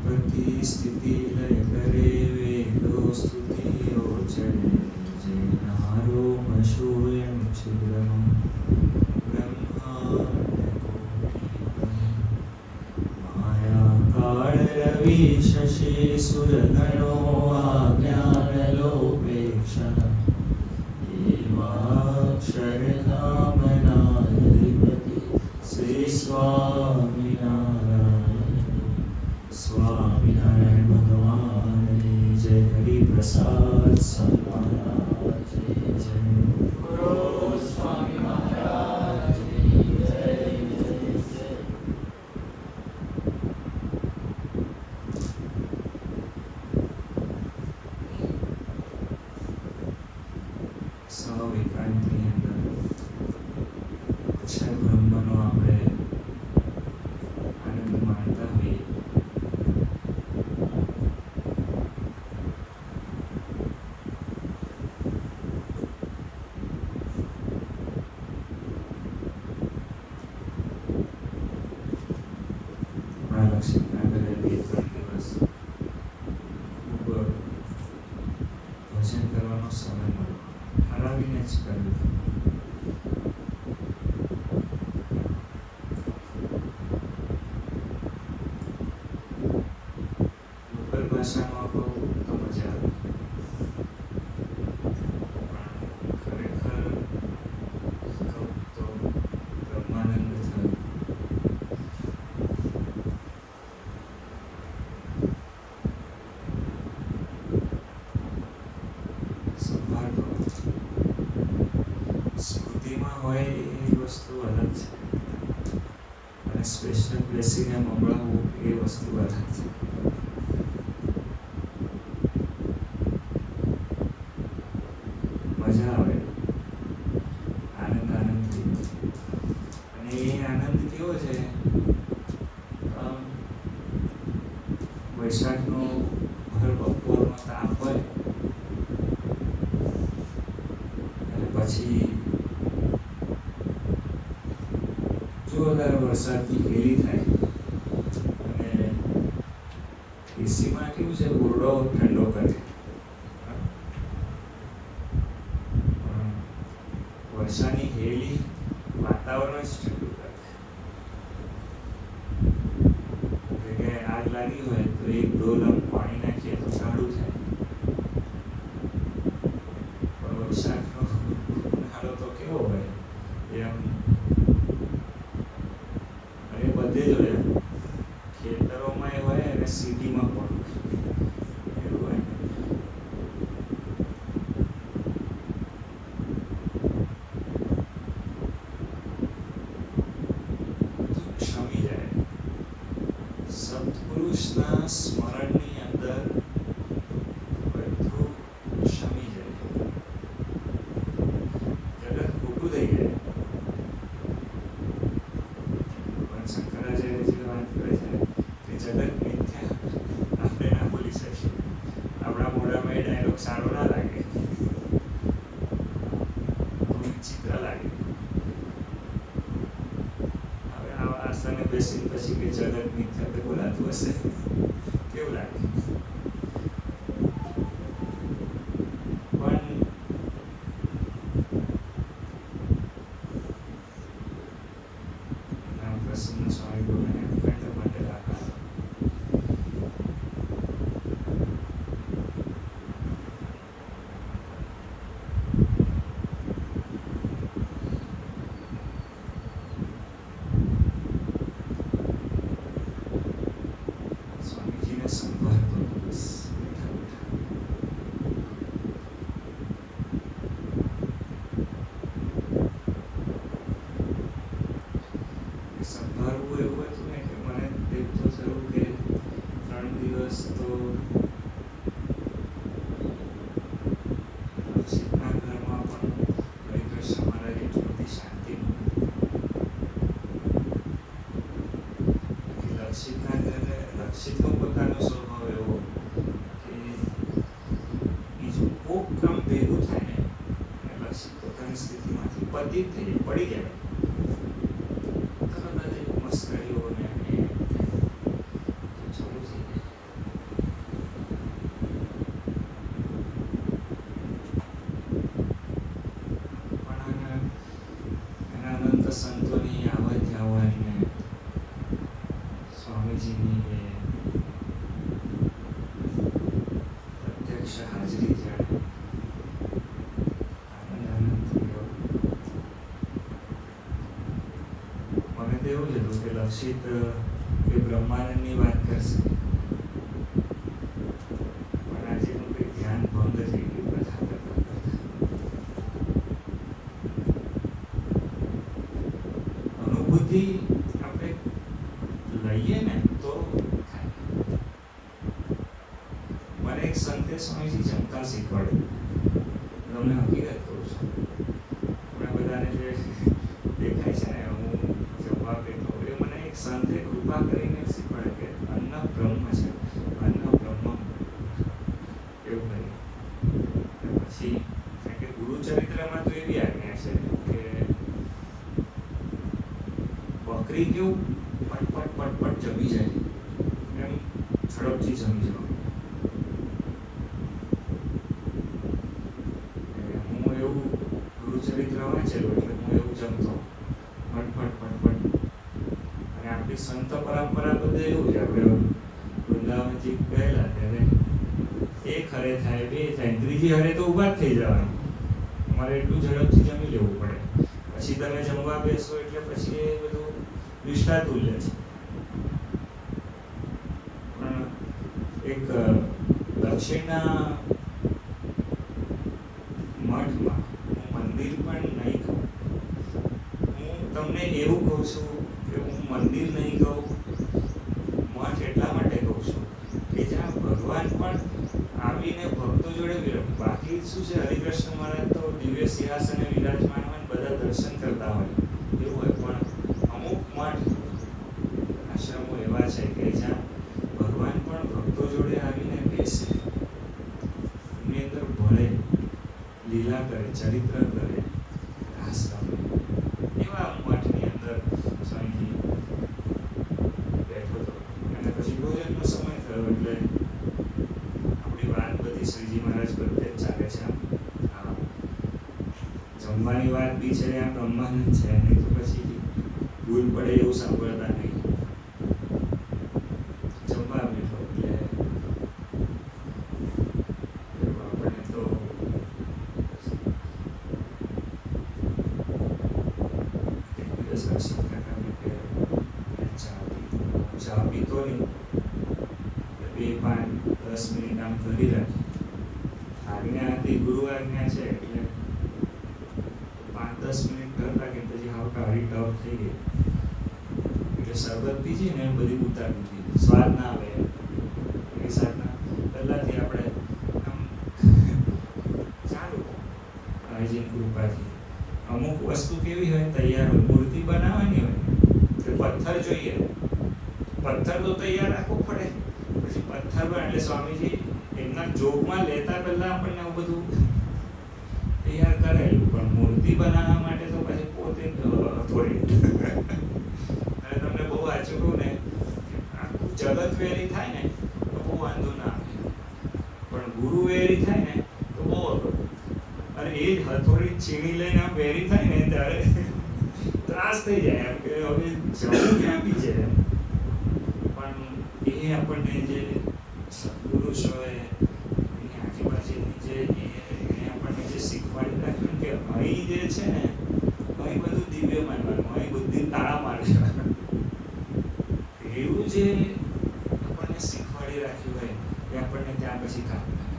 उत्पत्ति स्थिति लय करे वेदो स्तुतियो चले जय नारो मशूयं छिद्रं ब्रह्माण्डकोटिकं माया काल रवि शशि सुरगणो आज्ञानलोपेक्षः एवाक्षरधामनाधिपति श्री स्वामिनारायण भगवान जय हरि प्रसाद महाराज जय गुरु स्वामी महाराज जय जय સ્વવિક્રાંતિની અંદર અક્ષર બ્રહ્મનો આપણે આનંદ માણતા હોઈએ. લક્ષિતના ઘરે 2-3 દિવસ ખૂબ ભજન કરવાનો સમય મળ્યો. હરાવીને જ કર્યું. લોકલ ભાષામાં બહુ તો મજા આવે, પણ ખરેખર કહું તો બ્રહ્માનંદ થયો. સ્મૃતિમાં હોય એ વસ્તુ અલગ છે, અને સ્પેશિયલ બેસીને મંગળાવવું એ વસ્તુ અલગ છે. મજા આવે, આનંદથી. અને એ આનંદ કેવો છે, વૈશાખનો ભર બપોરનો તાપ હોય અને પછી જોરદાર વરસાદની હેલી થાય અને એસીમાં કેવું છે, ઓરડો ઠંડો કરે. વર્ષાની હેલી વાતાવરણ જ ઠંડુ કરે. જગ્યાએ આગ લાગી હોય તો એક ડોલ પાણી નાખીએ તો ઠંડુ થાય. પણ વરસાદનો ઉનાળો તો કેવો હોય, એમ બધે જ હોય, ખેતરોમાં હોય અને સિટીમાં પણ એવું હોય. ક્ષમી જાય. સત્પુરુષના સ્મરણની અંદર બધું ક્ષમી જાય. જગત ખોટું થઈ જાય. શંકરાચાર્યજી વાત કરે છે કે જગત મિથ્યા આપણે ના બોલી શકીએ. આપણા મોઢામાં એ ડાયલોગ સારો ના લાગે, વિચિત્ર લાગે. હવે આ આસને બેસીને પછી કે જગત મિથ્યા તો બોલાતું હશે, કેવું લાગે? પણ પ્રસન્ન સ્વામી બોલે અખંડ માટે રાખા. સ્વામીજીને સંભાળતો બસ બેઠા બેઠા સંભાળવું એવું હતું ને કે મને એવું તો થયું કે 3 દિવસ તો લક્ષિતના ઘરમાં પણ હરિકૃષ્ણ મહારાજ એટલી બધી શાંતિ નહોતી. લક્ષિતના ઘરે લક્ષિતનો પોતાનો સ્વભાવ એવો કે બીજું કોક કામ ભેગું થાય ને લક્ષિત પોતાની સ્થિતિમાંથી પતિત થઈ જાય, પડી જાય. મસ્કરીઓ ને ચાલુ થઈ જાય. સ્વામીજીની એ પ્રત્યક્ષ હાજરી જાણે આનંદ થયો. મને તો એવું જ હતું કે લક્ષિત કે બ્રહ્માનંદની વાત કરશે, પણ આજે એનું કંઈક ધ્યાન ભંગ થઈ ગયું કથા કરતા કરતા. અનુભૂતિ આપણે લઈએ ને તો થાય. મને એક સંતે સ્વામીજી જમતા શીખવાડ્યું. તમને હકીકત કહું છું, આપણે બધાને જે દેખાય છે ને હું જમવા બેઠો એ મને એક સંતે કૃપા કરીને શીખવાડે કે અન્ન બ્રહ્મ છે, અન્ન બ્રહ્મ એવું કહ્યું. પછી કારણ કે ગુરુચરિત્રમાં તો એવી આજ્ઞા છે કે બકરી કેવું પટપટ પટપટ જમી જાય એમ ઝડપથી જમી જવાનું. હું એવું ગુરુચરિત્ર વાંચેલું એટલે હું એવું જમતો ફટફટ ફટફટ. અને આપણી સંત પરંપરા બધે એવું છે. આપણે વૃંદાવનથી ગયેલા ત્યારે એક હરે થાય, બે થાય, ત્રીજી હરે તો ઊભા જ થઈ જવાનું. અમારે એટલું ઝડપથી જમી લેવું પડે. પછી તમે જમવા બેસો એટલે પછી એ બધું નિષ્ઠાતુલ્ય છે. પણ એક દક્ષિણના મઠમાં હું મંદિર પણ નહીં કહું, હું તમને એવું કહું છું કે હું મંદિર નહીં કહું, મઠ એટલા માટે કહું છું કે જ્યાં ભગવાન પણ આવીને ભક્તો જોડે વિરમ. બાકી શું છે, હરિકૃષ્ણ મહારાજ તો દિવ્ય સિંહાસને વિરાજમાન હોય, બધા દર્શન કરતા હોય એવું હોય. પણ અમુક મઠ આશ્રમો એવા છે કે જ્યાં ભગવાન પણ ભક્તો જોડે આવીને બેસે, એમની અંદર ભળે, લીલા કરે, ચરિત્ર કરે, રાસ રમે. એવા મઠની અંદર સ્વામીજી બેઠો હતો. અને પછી ભોજનનો સમય થયો એટલે આપણી વાત બધી શ્રીજી મહારાજ પ્રત્યે ચાલે છે. આમ જમવાની વાત બી છે, આમ બ્રહ્માનંદ છે, નહીં તો પછી ભૂલ પડે એવું સાંભળતા નહીં. જમવા બેઠો એટલે આપણે તો એક દિવસ દર્શન કરતા કે ચા પીતો નહીં, 2-5-10 મિનિટ આમ ધરી રાખી. આજ્ઞા હતી, ગુરુ આજ્ઞા છે એટલે 5-10 મિનિટ કરતા કે પછી હાવ કાળી ટપ થઈ ગઈ એટલે શરબત પીજી ને બધી ઉતારી દીધી. સ્વાદ ના આવે એ સાધના પહેલાથી આપણે આમ ચાલુ હરિજીની કૃપાથી. અમુક વસ્તુ કેવી હોય, તૈયાર હોય. મૂર્તિ બનાવવાની હોય તો પથ્થર જોઈએ, પથ્થર તો તૈયાર રાખવો પડે. પછી પથ્થર પર એટલે સ્વામીજી એમના જોગમાં લેતા પહેલા આપણને આવું બધું તૈયાર કરેલું, પણ મૂર્તિ બનાવવા માટે તો પછી પોતે થોડી અને તમને બહુ વાંચું કહું ને, આખું જગત વેરી થાય ને તો બહુ વાંધો ના આવે, પણ ગુરુ વેરી થાય ને તો બહુ અઘરું. અને એ જ હથોડી છીણી લઈને આમ વેરી થાય ને ત્યારે ત્રાસ થઈ જાય એમ કે હવે જવું ક્યાં બી છે. પણ એ આપણને જે સત્પુરુષ હોય એની આજુબાજુની જે એને આપણને જે શીખવાડી રાખ્યું કે અહીં જે છે ને, અહીં બધું દિવ્ય માનવાનું, અહીં બુદ્ધિ તાળા મારે એવું જે આપણને શીખવાડી રાખ્યું હોય એ આપણને ત્યાં પછી કામ લાગે.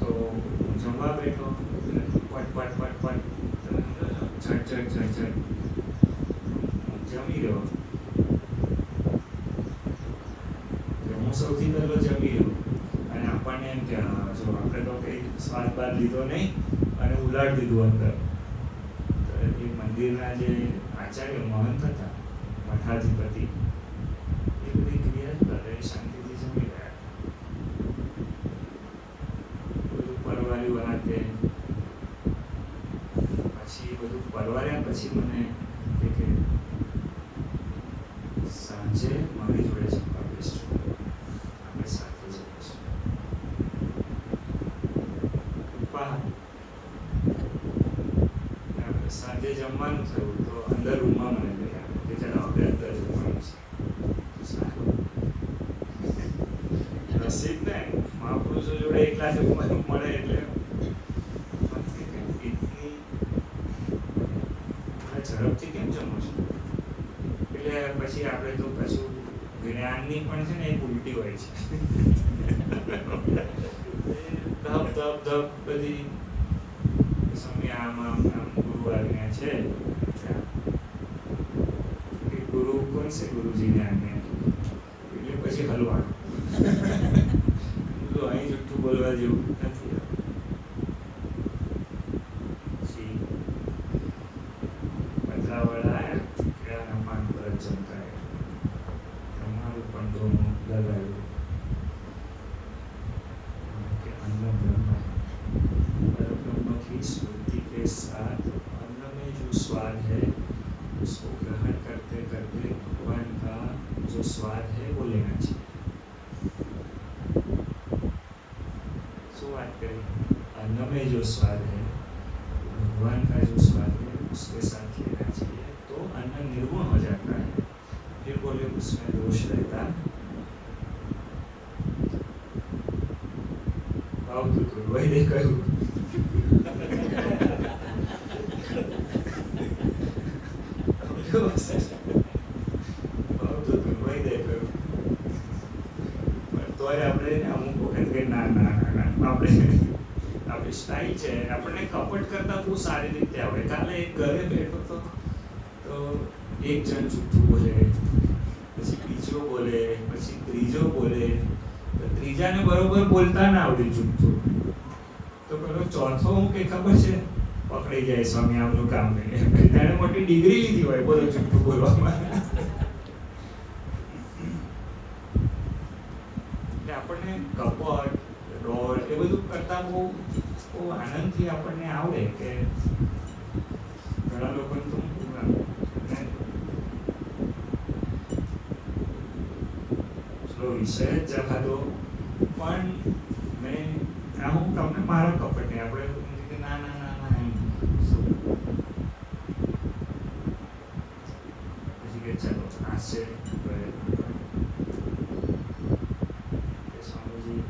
તો જમવા બેઠો પટ પટ પટ પટ ઝટ ઝટ ઝટ ઝટ જમી રહ્યો. હું સૌથી પહેલો જમી રહ્યો અને આપણને એમ કે જો આપણે તો કંઈ સ્વાદ બાદ લીધો નહીં અને ઉલાડ દીધું અંદર. તો એ મંદિરના જે આચાર્ય મહંત હતા, મઠાધિપતિ, એ બધી ક્રિયા જ કરે, શાંતિથી જમી રહ્યા. બધું પરવાર્યું હાથે. પછી બધું પરવાર્યા પછી મને કે સાંજે મારી જોડે જમવા બેસજો, આપણે સાથે જઈશું. સાંજે જમવાનું થયું તો અંદર રૂમમાં મને લઈ આવ્યો કે ચાલો આપણે અંદર જમવાનું છે. સારું નસીબ ને મહાપુરુષો જોડે એકલા જમવાનું મળે એટલે ઝડપથી કેમ જમો છો? એટલે પછી આપણે તો કશું જ્ઞાનની પણ છે ને એક ઉલટી હોય છે. ધબ ધબ ધબ બધી સમય આમ ગુરુ આજ્ઞા છે કે ગુરુ કોણ છે? ગુરુજીને આજ્ઞા એટલે પછી હલવાનું. તો અહીં જુઠ્ઠું બોલવા જેવું નથી. પછી પતરાવાળા આવ્યા કેળાના પાન પર જ જમતા તમારું પણ લગાવ્યું कि अन्न ब्रह्म परब्रह्म की स्मृति के साथ अन्न में जो स्वाद है उसको ग्रहण करते करते भगवान का जो स्वाद है वो लेना चाहिए. सो बात करें अन्न में जो स्वाद है भगवान का जो स्वाद है उसके साथ लेना चाहिए तो अन्न निर्गुण हो जाता है. फिर बोले उसमें दोष रहता વૈદે કહ્યું તોય આપણે અમુક વખત કે ના ના ના આપણે આપણી સ્ટાઇલ છે આપણને કપટ કરતા બહુ સારી રીતે આવડે. કાલે એક ઘરે બેઠો તો એક જણ જૂઠું બોલે, પછી બીજો બોલે, પછી ત્રીજો બોલે, તો ત્રીજાને બરોબર બોલતા ના આવડે જૂઠું. તો પેલો ચોથો હું કે ખબર છે પકડી જાય સ્વામી આમનું કામ નહીં. તેને મોટી ડિગ્રી લીધી હોય બોલો જૂઠું બોલવામાં. એટલે આપણને કપટ રોડ એ બધું કરતા બહુ આનંદથી આપણને આવડે કે ઘણા લોકોને તો વિષય જ જવા દો. પણ મેં હું તમને મારા કપટ નહીં આપણે ના ના ના ના એમ પછી કે ચાલો આ છે સ્વામીજી.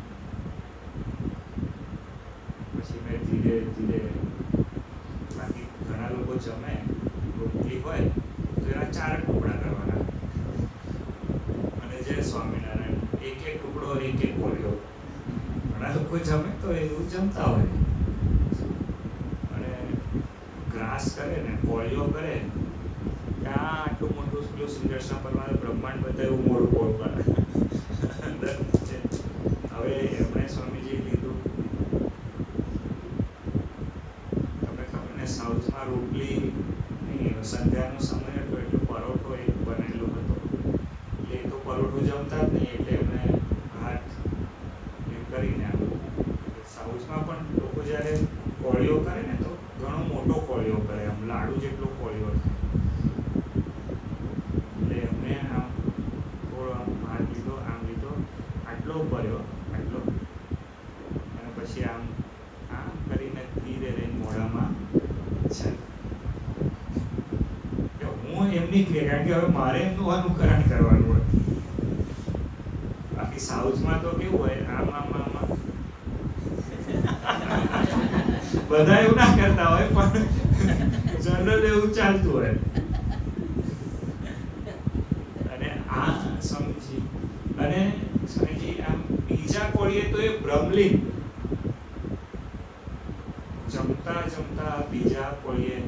પછી મેં ધીરે ધીરે બાકી ઘણા લોકો જમે રોટલી હોય તો એના 4 ટુકડા કરવાના અને જય સ્વામિનારાયણ એક એક ટુકડો એક એક કોળિયો. ઘણા લોકો જમે તો એવું જમતા હોય અને ગ્રાસ કરે ને કોળિયો કરે ત્યાં આટલું મોટું પેલું સિંહાસન પરમાર બ્રહ્માંડ બધા એવું મોડું કોળ કરે. હવે એમણે સ્વામીજી લીધું તમને ખબર ને સાઉથમાં રોટલી સંધ્યાનો સમય હતો એટલે પરોઠો એક બનેલો હતો એટલે એ તો પરોઠો જમતા જ નહીં એટલે એમને હાથ કરીને સાઉથમાં પણ લોકો જ્યારે કોળિયો કરે ને તો ઘણો મોટો કોળિયો કરે, આમ લાડુ જેટલો કોળિયો થાય. એટલે એમને આમ થોડો હાથ લીધો, આમ લીધો, આટલો ભર્યો આટલો અને પછી આમ કરીને ધીરે રહીને મોઢામાં છે. હું એમની ક્રિયા કારણ કે હવે મારે એમનું અનુકરણ કરવાનું હોય. બાકી સાઉથમાં તો કેવું હોય આમ આમ આમ બધા એવું ના કરતા હોય પણ જનરલ એવું ચાલતું હોય. અને આ સ્વામીજી આમ બીજા કોળીએ તો એ બ્રહ્મલીન જમતા જમતા બીજા કોળીએ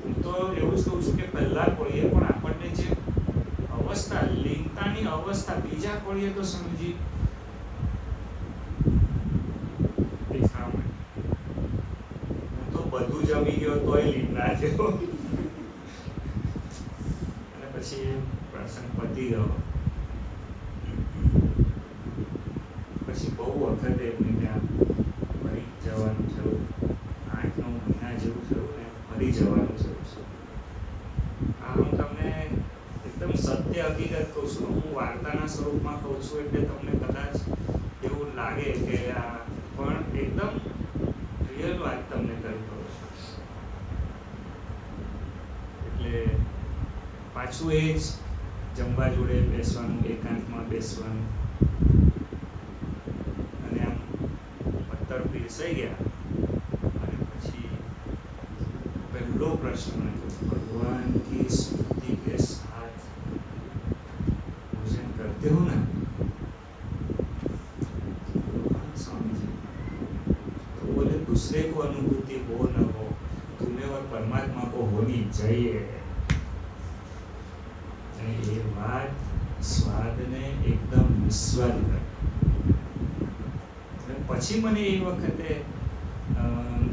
હું તો એવું જ કહું છું કે પહેલા કોળીએ પણ આપણને જે અવસ્થા લીનતાની અવસ્થા બીજા કોળીએ તો સમજી હું તો બધું જમી ગયો તોય લીન ના થયો. અને પછી પ્રસંગ પતી ગયો પછી બહુ વખત એમને ત્યાં ફરી જવાનું થયું. 8-9 મહિના જેવું થયું ને ફરી જવાનું થયું. હું તમને એકદમ સત્ય હકીકત કહું છું. હું વાર્તાના સ્વરૂપમાં કહું છું એટલે તમને કદાચ એવું લાગે કે આ પણ એકદમ રિયલ વાત તમને કરી કહું છું. પાછું એ જ જમવા જોડે બેસવાનું, એકાંતમાં બેસવાનું. અને આમ પત્તર પીરસાઈ ગયા અને પછી પહેલો પ્રશ્ન હતો, ભગવાન કી સ્મૃતિ કે સાથ भोजन करते हो ना? स्वामी जी तो बोले दूसरे को अनुभूति हो न हो, तुम्हें और परमात्मा को होनी चाहिए. ये बात स्वाद ने एकदम निस्वाद कर. પછી મને એ વખતે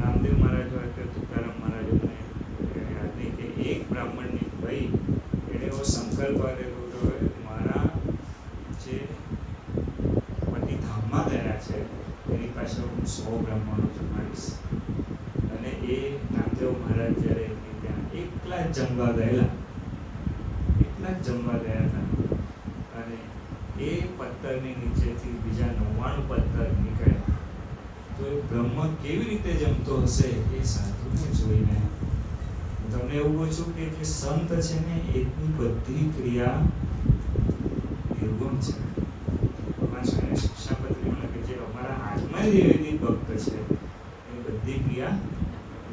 નામદેવ મહારાજ હોય કે તુકારામ મહારાજ મને યાદ નહીં કે એક બ્રાહ્મણની ભાઈ એને એવો સંકલ્પ કરેલો હતો, મારા જે પતિ ધામમાં ગયા છે એની પાછળ હું 100 બ્રાહ્મણો જમાડીશ. અને એ નામદેવ મહારાજ જ્યારે ત્યાં એકલા જ જમવા ગયા હતા અને એ પથ્થરની નીચેથી બીજા 99 પથ્થર નીકળ્યા. તો એ બ્રહ્મ કેવી રીતે જમતો હશે એ સાધુને જોઈને તમને એવું કહું છું કે જે સંત છે ને એની બધી ક્રિયા નિર્ગુણ છે. ભગવાન સ્વામી શિક્ષાપત્રીમાં લખે છે અમારા હાથમાં જે વૈદિક ભક્ત છે એ બધી ક્રિયા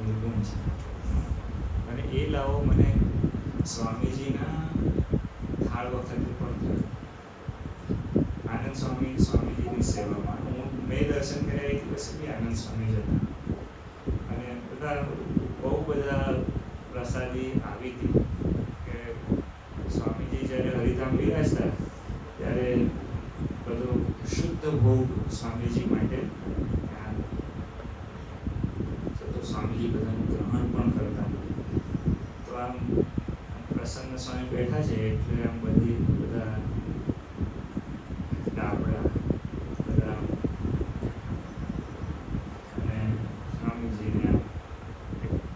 નિર્ગુણ છે. અને એ લાવો મને સ્વામીજીના થાળ વખતે પણ થયો. આનંદ સ્વામીજીની સેવામાં મેં દર્શન કર્યા એ દિવસે બી આનંદ સ્વામી જતા અને બહુ બધા પ્રસાદી આવી હતી કે સ્વામીજી જ્યારે હરિધામ બિરાજતા ત્યારે બધો શુદ્ધ ભોગ સ્વામીજી માટે તો સ્વામીજી બધાનું ગ્રહણ પણ કરતા. તો આમ પ્રસન્ન સ્વામી બેઠા છે એટલે આમ બધા ડાબડા બધા અને સ્વામીજીને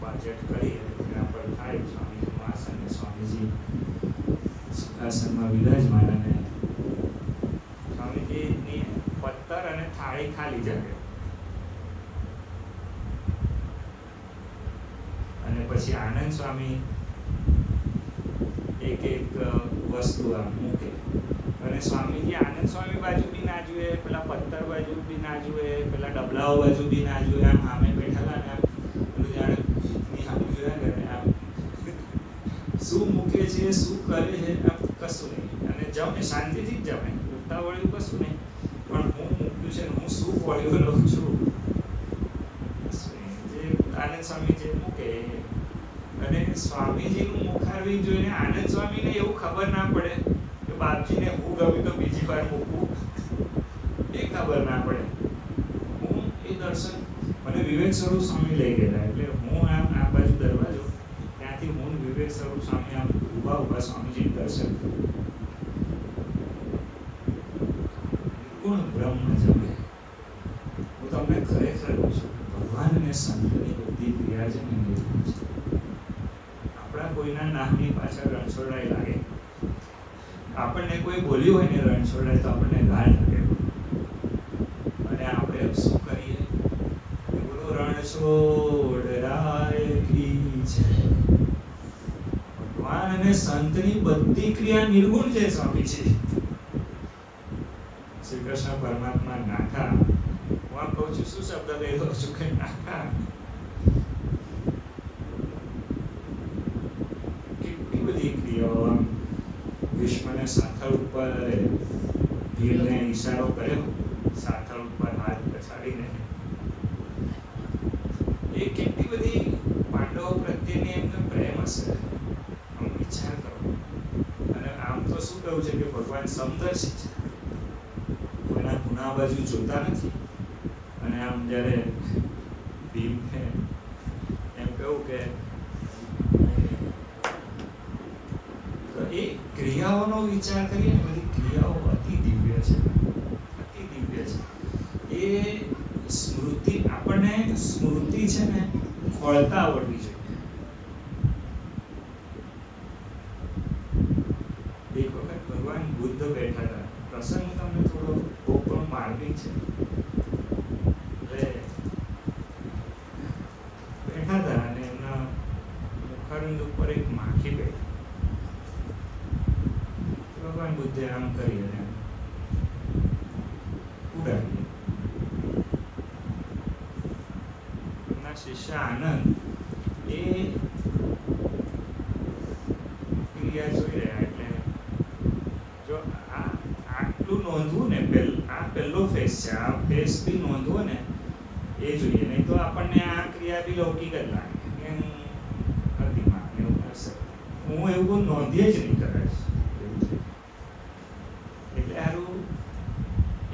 પાચટ કરી ત્યાં પર થાય સ્વામીજીનું આસન ને સ્વામીજી સુખાસનમાં વિરાજમાન અને સ્વામીજીની પત્તર અને થાળી ખાલી જગે. અને પછી આનંદ સ્વામી એક વસ્તુ આમ મૂકે અને સ્વામીજી આનંદ સ્વામી બાજુ બી ના જુએ, પેલા પથ્થર બાજુ બી ના જુએ, પેલા ડબલાઓ બાજુ બી ના જુએ, આમ સામે બેઠેલા ને બધું જાણે સામે જોયા કરે આમ શું મૂકે છે શું કરે છે આમ કશું નહીં. અને જમે શાંતિથી જ જમે, ઉતાવળ્યું કશું નહીં. પણ હું મૂક્યું છે હું શું પોળીઓ લઉં છું જે આનંદ સ્વામી જે મૂકે. અને સ્વામીજીનું મુખારવિંદ જોઈને આનંદ સ્વામીને એવું ખબર ના પડે કે બાપજીને હું ગમ્યું તો બીજી વાર મૂકવું, એ ખબર ના પડે. હું એ દર્શન મને વિવેક સ્વરૂપ સ્વામી લઈ ગયેલા એટલે હું આમ આ બાજુ દરવાજો ત્યાંથી હું વિવેક સ્વરૂપ સ્વામી આમ ઊભા સ્વામીજીનું દર્શન કરું. ગુણ બ્રહ્મ જમે. હું તમને ખરેખર કહું છું ભગવાન અને સંતની બધી ક્રિયા છે ને નિર્ગુણ છે. આપણા કોઈના નામની પાછળ રણછોડાઈ લાગે, આપણને કોઈ બોલ્યું હોય ને રણછોડાઈ તો આપણને ગાળ લાગે અને આપણે શું કરીએ કે બોલો રણછોડરાય કી જય. ભગવાન અને સંતની બધી ક્રિયા નિર્ગુણ છે સ્વામીજી. શ્રી કૃષ્ણ પરમાત્મા નાથા, હું આમ કહું છું શું શબ્દ લઈ લઉં છું કે નાથા ભીષ્મને સાથળ ઉપર ભીલને ઈશારો કર્યો, સાથળ ઉપર હાથ પછાડીને. એ કેટલી બધી પાંડવો પ્રત્યેની એમનો પ્રેમ હશે, આમ વિચાર કરો. અને આમ તો શું કહ્યું છે કે ભગવાન સમદર્શી છે, કોઈના ગુના બાજુ જોતા નથી. અને આમ જ્યારે ભીમને એમ કહ્યું કે એ ક્રિયાઓનો વિચાર કરીએ ને બધી ક્રિયાઓ અતિ દિવ્ય છે, અતિ દિવ્ય છે. એ સ્મૃતિ આપણને સ્મૃતિ છે ને ખોળતા આવડવી જોઈએ. એક વખત ભગવાન બુદ્ધ બેઠા હતા, પ્રસંગ તમને થોડો પણ માર્મિક છે. બેઠા હતા અને એમના મુખારવિંદ ઉપર એક માખી બેઠી બુદ્ધે આમ કરી અને ઉડાડી. એમના શિષ્ય આનંદ એ ક્રિયા જોઈ રહ્યા, એટલે જો આટલું નોંધવું ને, આ પહેલો ફેસ છે, આ ફેસ બી નોંધવો ને એ જોઈએ, નહીં તો આપણને આ ક્રિયા બી લૌકિક જ લાગે કે અતિમાં એવું હશે. હું એવું નોંધીએ જ નહીં કદાચ. એટલે સારું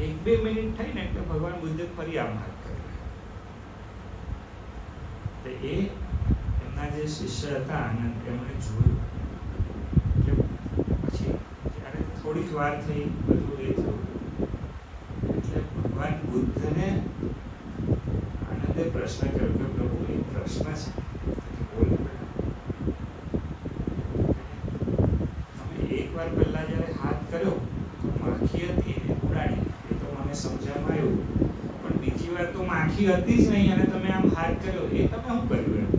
1-2 મિનિટ થઈ ને એટલે ભગવાન બુદ્ધે ફરી આમ હાથ કર્યો. એ એમના જે શિષ્ય હતા આનંદ, એમણે જોયું કે પછી જ્યારે થોડીક વાર થઈ બધું એ થયું, એટલે ભગવાન બુદ્ધને આનંદે પ્રશ્ન કર્યો કે પ્રભુ એક પ્રશ્ન છે. તમે એકવાર પહેલા જ્યારે હાથ કર્યો માખી હતી એને ઉડાડી, એ તો મને સમજવામાં આવ્યું, પણ બીજી વાર તો માખી હતી જ નહીં અને તમે આમ હાથ કર્યો, એ તમે શું કર્યું એમ?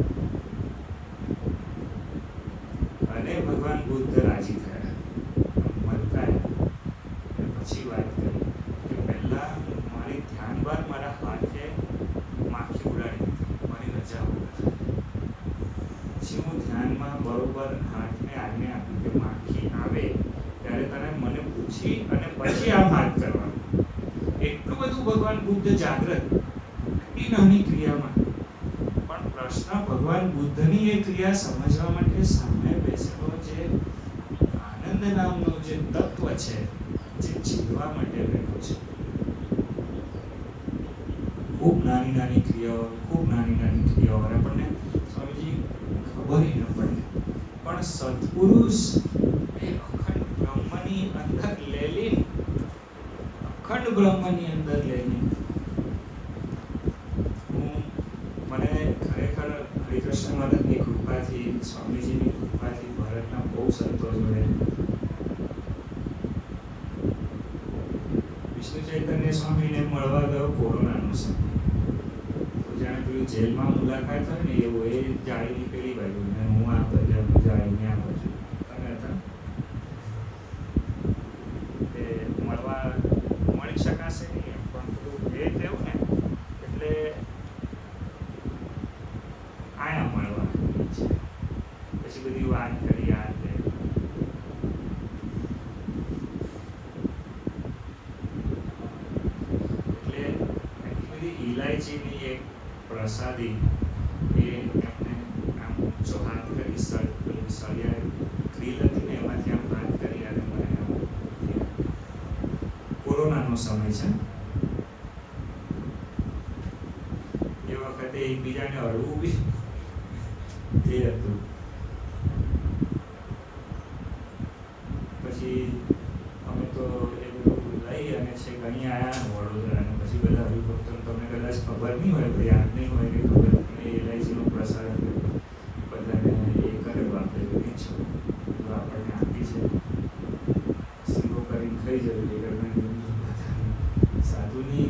અને ભગવાન બુદ્ધ રાજી થયા, પછી વાત કરી કે પહેલા મારી ધ્યાન બાર મારા હાથે માખી ઉડાડી દીધી મારી રજા વગર. પછી હું ધ્યાનમાં બરોબર હાથને આજ્ઞા આપી કે માખી આવે ત્યારે તને મને પૂછી અને પછી આમ હાથ કરવાનો. એટલું બધું ભગવાન બુદ્ધ જાગૃત એ નાની ક્રિયામાં. પણ પ્રશ્ન ભગવાન બુદ્ધની એ ક્રિયા સમજવા માટે સામે બેસેલો જે આનંદ નામનો જે તત્વ છે, જે જીવવા માટે બેઠો છે. ખૂબ નાની ક્રિયાઓ આપણને સ્વામીજી ખબર ન પડે, પણ સત્પુરુષ એ અખંડ બ્રહ્મની અંદર લેલી મને ખરેખર હરિકૃષ્ણ મદનની કૃપાથી, સ્વામીજીની કૃપાથી, ભારતના બહુ સંતો જોડે વિષ્ણુ ચૈતન્ય સ્વામીને મળવા ગયો કોરોનાનો સમય. તો જાણે પેલું જેલમાં મુલાકાત હોય ને એવું, એ જાળીની પેલી બાજુ ને હું આ બાજુ, જાળીની આ બાજુ તમે હતા એ મળી શકાશે નહીં, પણ પેલું એ થયું ને એટલે આયા મળવા પછી બધી વાત કરી આ તે. ઇલાયચીની એક પ્રસાદી એ એમને આમ ઊંચો હાથ કરી સળિયા ગ્રીલ હતી ને એમાંથી આમ હાથ કરી અને મને કોરોનાનો સમય છે એ વખતે એકબીજાને હળવું બી એ હતું. પછી અમે તો એ બધું લઈ અને છેક અહીંયા આવ્યા વડોદરા, અને પછી બધા હરિભક્તો તમને કદાચ ખબર નહીં હોય, યાદ નહીં હોય કે ખબર એલઆઈસીનો પ્રસાર બધાને એ કરેલો આપણે બધી છો આપણને આપી છે, સીધો કરીને ખાઈ જવું એ કરવાની સાધુની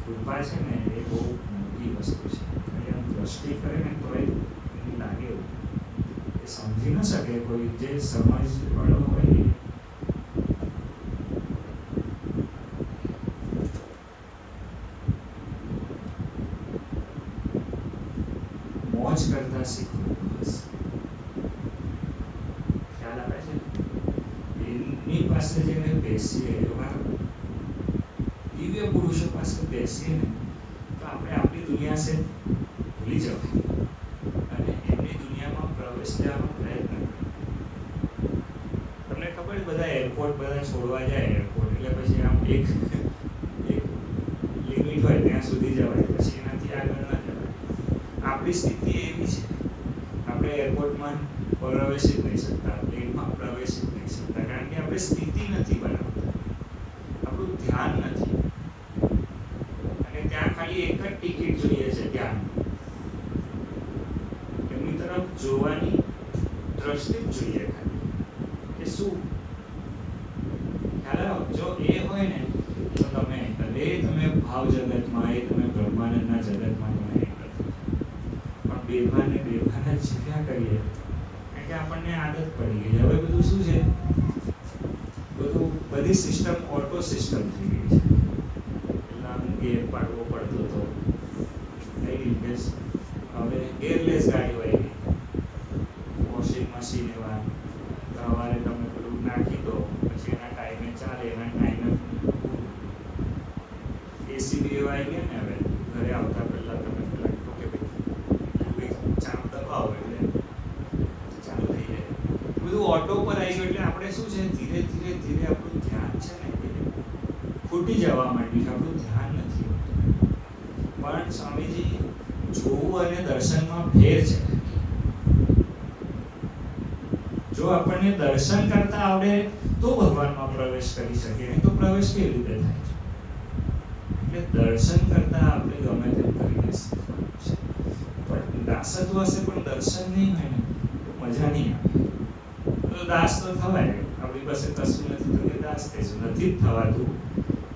કૃપા છે ને એ બહુ મોટી વસ્તુ છે. આમ દ્રષ્ટિ કરે ને તો એ લાગે એવું એ સમજી ન શકે કોઈ જે સમજ વાળો હોય. મોજ કરતા શીખવું બસ. ખ્યાલ આવે છે? એની પાસે જઈને બેસીએ, એવા દિવ્ય પુરુષો પાસે બેસીએ ને તો આપણે આપણી દુનિયા છે ભૂલી જવાય અને એમની દુનિયામાં પ્રવેશ લેવાનો પ્રયત્ન કરીએ. તમને ખબર બધા એરપોર્ટ બધા છોડવા જાય એરપોર્ટ એટલે પછી આમ એક લિમિટ હોય ત્યાં સુધી જવાય, પછી એનાથી આગળ ના જવાય. આપણી સ્થિતિ એવી છે, આપણે એરપોર્ટમાં પ્રવેશી જ નહીં શકતા, પ્લેનમાં પ્રવેશી જ નહીં શકતા, કારણ કે આપણે સ્થિતિ નથી બનાવતા, આપણું ધ્યાન નથી. અને ત્યાં ખાલી એક જ ટિકિટ જોઈએ છે, ધ્યાન. એમની તરફ જોવાની દ્રષ્ટિ જ જોઈએ ખાલી કે શું ખ્યાલ આવે. જો એ હોય ને તો તમે ભાવ જગતમાં, એ તમે બ્રહ્માંડના જગતમાં તમે બેભાન શીખ્યા કરીએ, કારણ કે આપણને આદત પડી ગઈ. હવે બધું શું છે, બધું બધી સિસ્ટમ ઓટો સિસ્ટમ થઈ ગઈ છે. પહેલા આમ ગેર પાડવો પડતો હતો, કઈ રીતે હવે ગેરલેસ ગાડીઓ આવી ગઈ, વોશિંગ મશીન એવા, સવારે તમે પેલું નાખી દો પછી એના ટાઈમે ચાલે, એના ટાઈમે એસી બી એવા આવી ગયા ને હવે ઘરે આવતા પહેલા તમે પેલા કે ભાઈ ચાપ દબાવો એટલે ચાલુ થઈ જાય. બધું ઓટો પર આવી ગયું એટલે આપણે શું છે ધીરે ધીરે ધીરે આપણું ધ્યાન છે ને એ ખૂટી જવા માંડ્યું છે, આપણું ધ્યાન નથી હોતું. પણ સ્વામીજી જોવું અને દર્શનમાં ફેર છે. જો આપણને દર્શન કરતા આવડે તો ભગવાનમાં પ્રવેશ કરી શકીએ, નહીં તો પ્રવેશ કેવી રીતે થાય? એટલે દર્શન કરતા આપણે ગમે તેમ કરીને શીખવાનું છે. પણ દાસત્વ હશે પણ દર્શન નહીં હોય ને તો મજા નહીં આવે. તો દાસ તો થવાય, આપણી પાસે કશું નથી તો કે દાસ થઈશું, નથી જ થવાતું.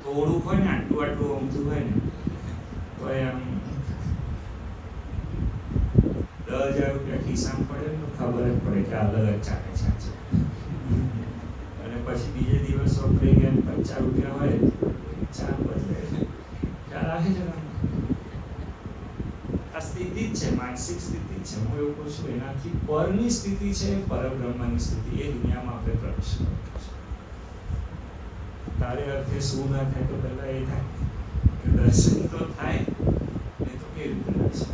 થોડુંક હોય ને આટલું આટલું અમથું હોય ને તો એમ 10,000 રૂપિયા ખિસ્સામાં પડે ને તો ખબર જ પડે કે અલગ જ ચાલે છે. અને પછી બીજે દિવસ વપરાઈ ગયા 50 રૂપિયા હોય ચાલ બદલે, ખ્યાલ આવે છે. આ સ્થિતિ જ છે, માનસિક સ્થિતિ છે. હું એવું કહું છું એનાથી પરની સ્થિતિ છે, પરબ્રહ્મની સ્થિતિ. એ દુનિયામાં આપણે પ્રવેશ કરવો છે. તારે અર્થે શું ના થાય તો પહેલા એ થાય કે દર્શન તો થાય, નહીં તો કેવી રીતે દર્શન?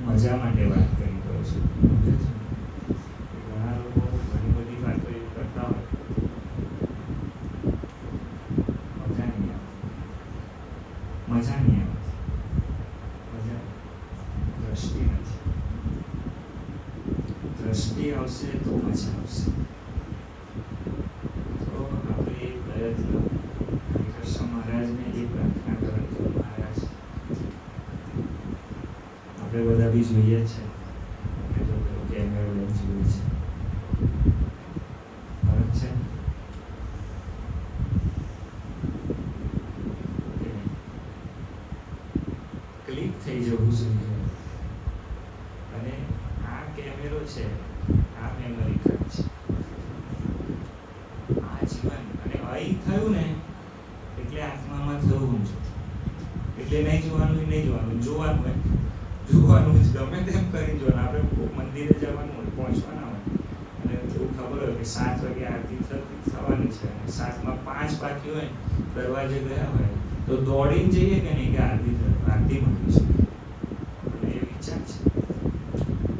મજા માટે વાત કરી રહ્યો છું. ઘણા લોકો ઘણી બધી વાતો એ કરતા હોય, મજા નહીં આવતી. મજા નહીં આવતી. મજા દ્રષ્ટિ નથી. દ્રષ્ટિ આવશે તો મજા આવશે. તો આપણે એ પ્રયત્ન કૃષ્ણ મહારાજને એ પ્રાર્થના કરજો. મહારાજ આપણે બધા બી જોઈએ છે કે જો પેલો કેમેરો લઈને જોઈએ છે, ફરક છે ક્લિક થઈ જવું જોઈએ. અને આ કેમેરો છે, આ મેમરી કાર્ડ છે, આ જીવન. અને અહીં થયું ને એટલે આત્મામાં થયું છે. એટલે નહીં જોવાનું નહીં જોવાનું, જોવાનું હોય જોવાનું જ ગમે તેમ કરી જોવાનું. આપણે મંદિરે જવાનું હોય, પહોંચવાના હોય અને એવું ખબર હોય કે 7 વાગે આરતી થવાની છે અને 7 માં 5 બાકી હોય, દરવાજે ગયા હોય તો દોડીને જઈએ કે નહીં કે આરતી મળી છે. અને એ વિચાર છે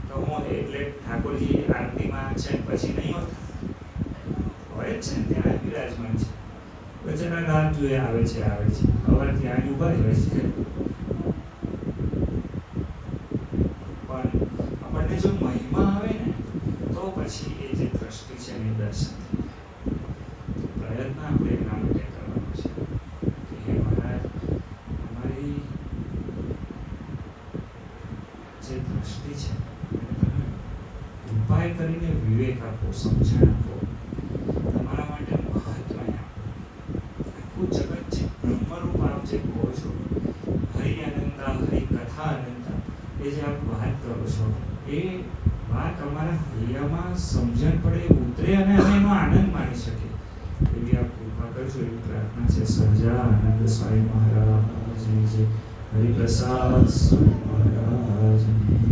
તો હું એટલે ઠાકોરજી આરતીમાં છે પછી નહીં હોતા હોય જ છે ને, ત્યાં બિરાજમાન છે. વચ્ચેના ગામ જોઈએ આવે છે હવે ત્યાં ઉભા જ હોય છે. આપણને જો મહિમા આવે ને તો પછી એ જે દ્રષ્ટિ છે એની દર્શન પ્રયત્ન આપણે એના માટે કરવાનો છે કે હે મહારાજ, અમારી જે દ્રષ્ટિ છે તમે ઉપાય કરીને વિવેક આપો, સમજણ આપો, તમારા માટે મહત્વ આપો. આખું જગત છે બ્રહ્મરૂપ આપ જે કહો છો, હરિ અનંતા હરિ કથા અનંતા, એ જે આપ વાત કરો છો એ વાત અમારા હૈયામાં સમજણ પડે, ઉતરે અને અમે એનો આનંદ માણી શકીએ એવી આપ કૃપા કરજો. એવી પ્રાર્થના છે. સહજાનંદ સ્વામી મહારાજની જય. હરિપ્રસાદ સ્વામી મહારાજની